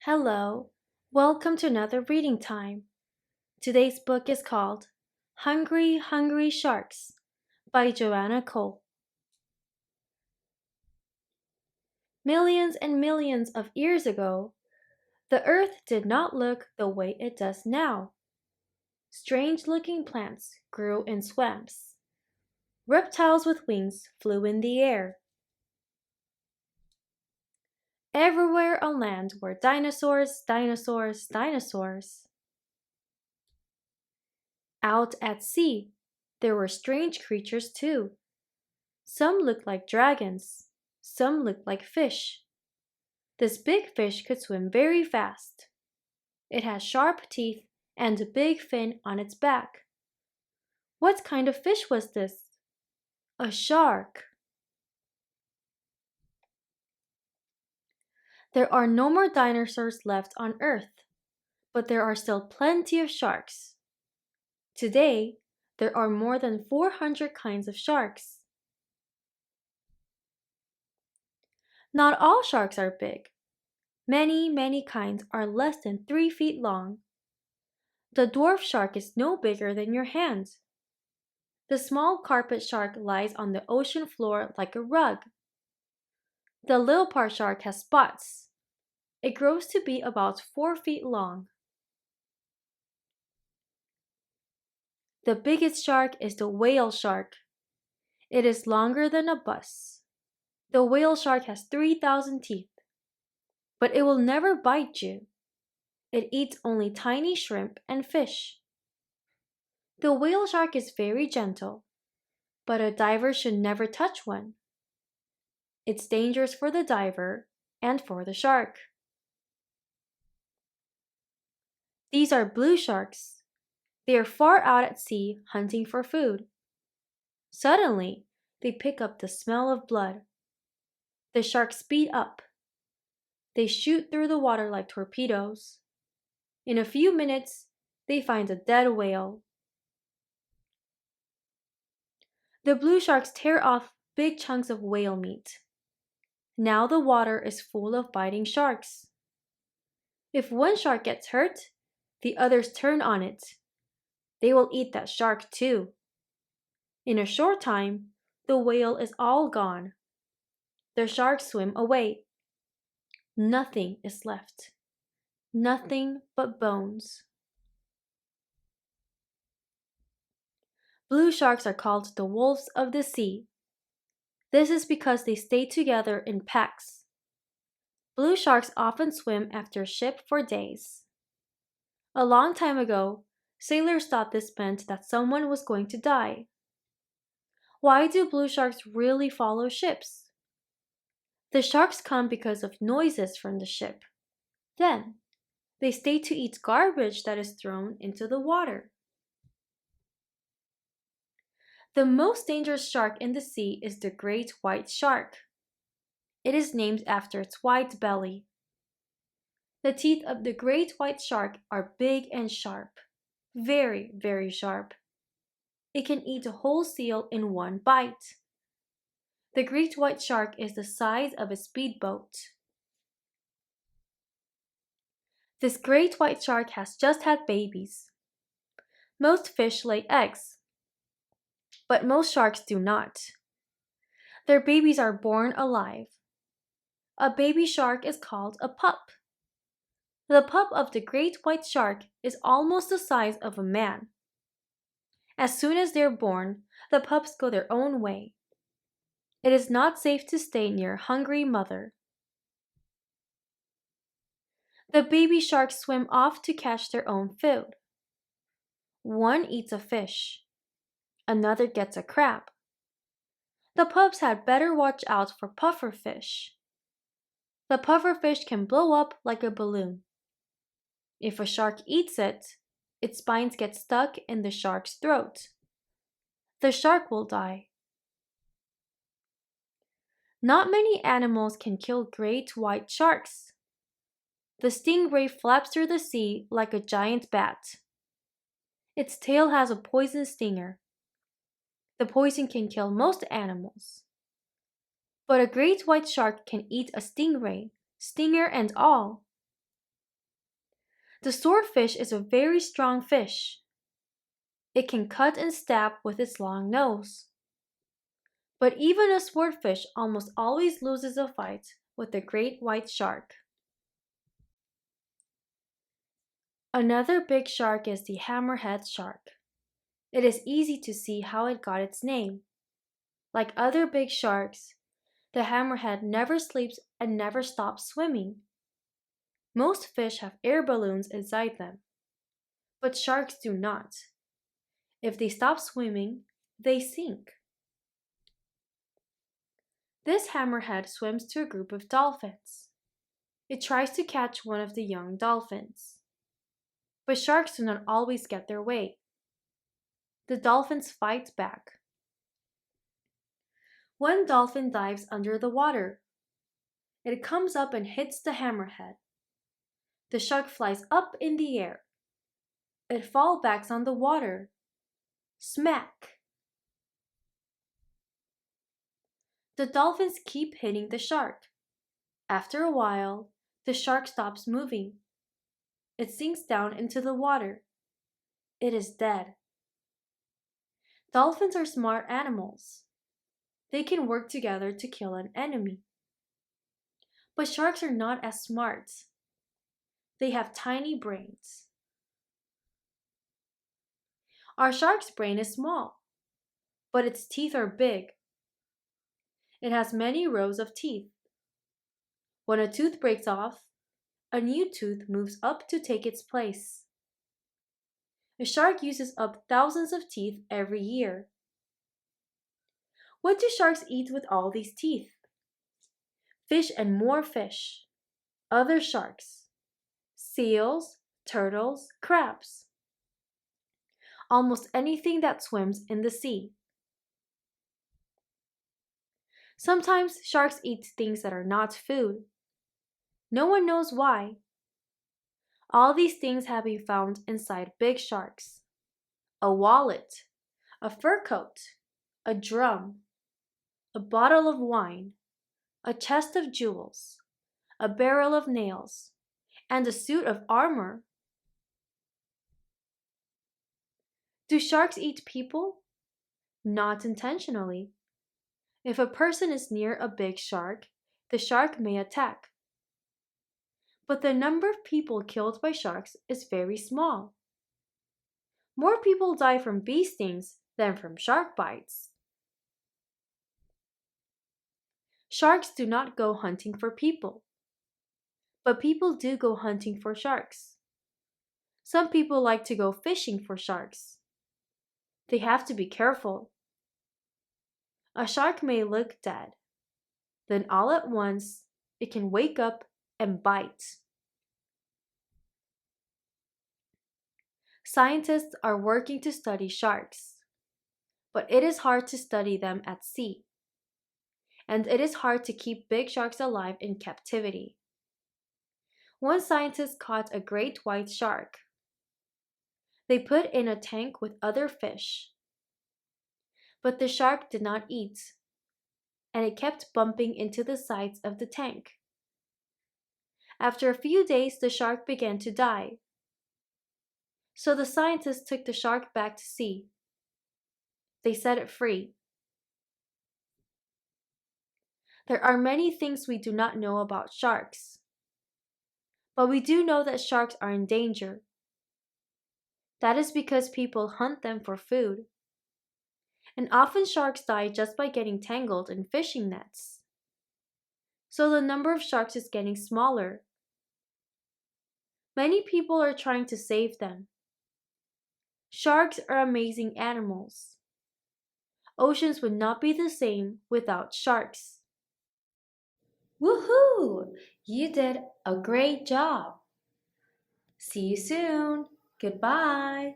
Hello, welcome to another reading time. Today's book is called Hungry, Hungry Sharks by Joanna Cole. Millions and millions of years ago, the earth did not look the way it does now. Strange looking plants grew in swamps. Reptiles with wings flew in the air. Everywhere on land were dinosaurs, dinosaurs, dinosaurs. Out at sea, there were strange creatures too. Some looked like dragons, some looked like fish. This big fish could swim very fast. It had sharp teeth and a big fin on its back. What kind of fish was this? A shark. There are no more dinosaurs left on Earth, but there are still plenty of sharks. Today, there are more than 400 kinds of sharks. Not all sharks are big. Many, many kinds are less than 3 feet long. The dwarf shark is no bigger than your hand. The small carpet shark lies on the ocean floor like a rug. The leopard shark has spots. It grows to be about 4 feet long. The biggest shark is the whale shark. It is longer than a bus. The whale shark has 3,000 teeth, but it will never bite you. It eats only tiny shrimp and fish. The whale shark is very gentle, but a diver should never touch one. It's dangerous for the diver and for the shark. These are blue sharks. They are far out at sea hunting for food. Suddenly, they pick up the smell of blood. The sharks speed up. They shoot through the water like torpedoes. In a few minutes, they find a dead whale. The blue sharks tear off big chunks of whale meat. Now the water is full of biting sharks. If one shark gets hurt, the others turn on it. They will eat that shark too. In a short time, the whale is all gone. The sharks swim away. Nothing is left. Nothing but bones. Blue sharks are called the wolves of the sea. This is because they stay together in packs. Blue sharks often swim after a ship for days. A long time ago, sailors thought this meant that someone was going to die. Why do blue sharks really follow ships? The sharks come because of noises from the ship. Then, they stay to eat garbage that is thrown into the water. The most dangerous shark in the sea is the great white shark. It is named after its white belly. The teeth of the great white shark are big and sharp. Very, very sharp. It can eat a whole seal in one bite. The great white shark is the size of a speedboat. This great white shark has just had babies. Most fish lay eggs, but most sharks do not. Their babies are born alive. A baby shark is called a pup. The pup of the great white shark is almost the size of a man. As soon as they're born, the pups go their own way. It is not safe to stay near a hungry mother. The baby sharks swim off to catch their own food. One eats a fish. Another gets a crab. The pups had better watch out for pufferfish. The pufferfish can blow up like a balloon. If a shark eats it, its spines get stuck in the shark's throat. The shark will die. Not many animals can kill great white sharks. The stingray flaps through the sea like a giant bat. Its tail has a poison stinger. The poison can kill most animals. But a great white shark can eat a stingray, stinger and all. The swordfish is a very strong fish. It can cut and stab with its long nose. But even a swordfish almost always loses a fight with the great white shark. Another big shark is the hammerhead shark. It is easy to see how it got its name. Like other big sharks, the hammerhead never sleeps and never stops swimming. Most fish have air balloons inside them, but sharks do not. If they stop swimming, they sink. This hammerhead swims to a group of dolphins. It tries to catch one of the young dolphins. But sharks do not always get their way. The dolphins fight back. One dolphin dives under the water. It comes up and hits the hammerhead. The shark flies up in the air. It falls back on the water. Smack! The dolphins keep hitting the shark. After a while, the shark stops moving. It sinks down into the water. It is dead. Dolphins are smart animals. They can work together to kill an enemy. But sharks are not as smart. They have tiny brains. Our shark's brain is small, but its teeth are big. It has many rows of teeth. When a tooth breaks off, a new tooth moves up to take its place. A shark uses up thousands of teeth every year. What do sharks eat with all these teeth? Fish and more fish. Other sharks. Seals, turtles, crabs. Almost anything that swims in the sea. Sometimes sharks eat things that are not food. No one knows why. All these things have been found inside big sharks. A wallet, a fur coat, a drum, a bottle of wine, a chest of jewels, a barrel of nails, and a suit of armor. Do sharks eat people? Not intentionally. If a person is near a big shark, the shark may attack. But the number of people killed by sharks is very small. More people die from bee stings than from shark bites. Sharks do not go hunting for people, but people do go hunting for sharks. Some people like to go fishing for sharks. They have to be careful. A shark may look dead. Then all at once, it can wake up and bite. Scientists are working to study sharks, but it is hard to study them at sea. And it is hard to keep big sharks alive in captivity. One scientist caught a great white shark. They put it in a tank with other fish. But the shark did not eat, and it kept bumping into the sides of the tank. After a few days, the shark began to die. So the scientists took the shark back to sea. They set it free. There are many things we do not know about sharks. But we do know that sharks are in danger. That is because people hunt them for food. And often sharks die just by getting tangled in fishing nets. So the number of sharks is getting smaller. Many people are trying to save them. Sharks are amazing animals. Oceans would not be the same without sharks. Woohoo! You did a great job. See you soon. Goodbye.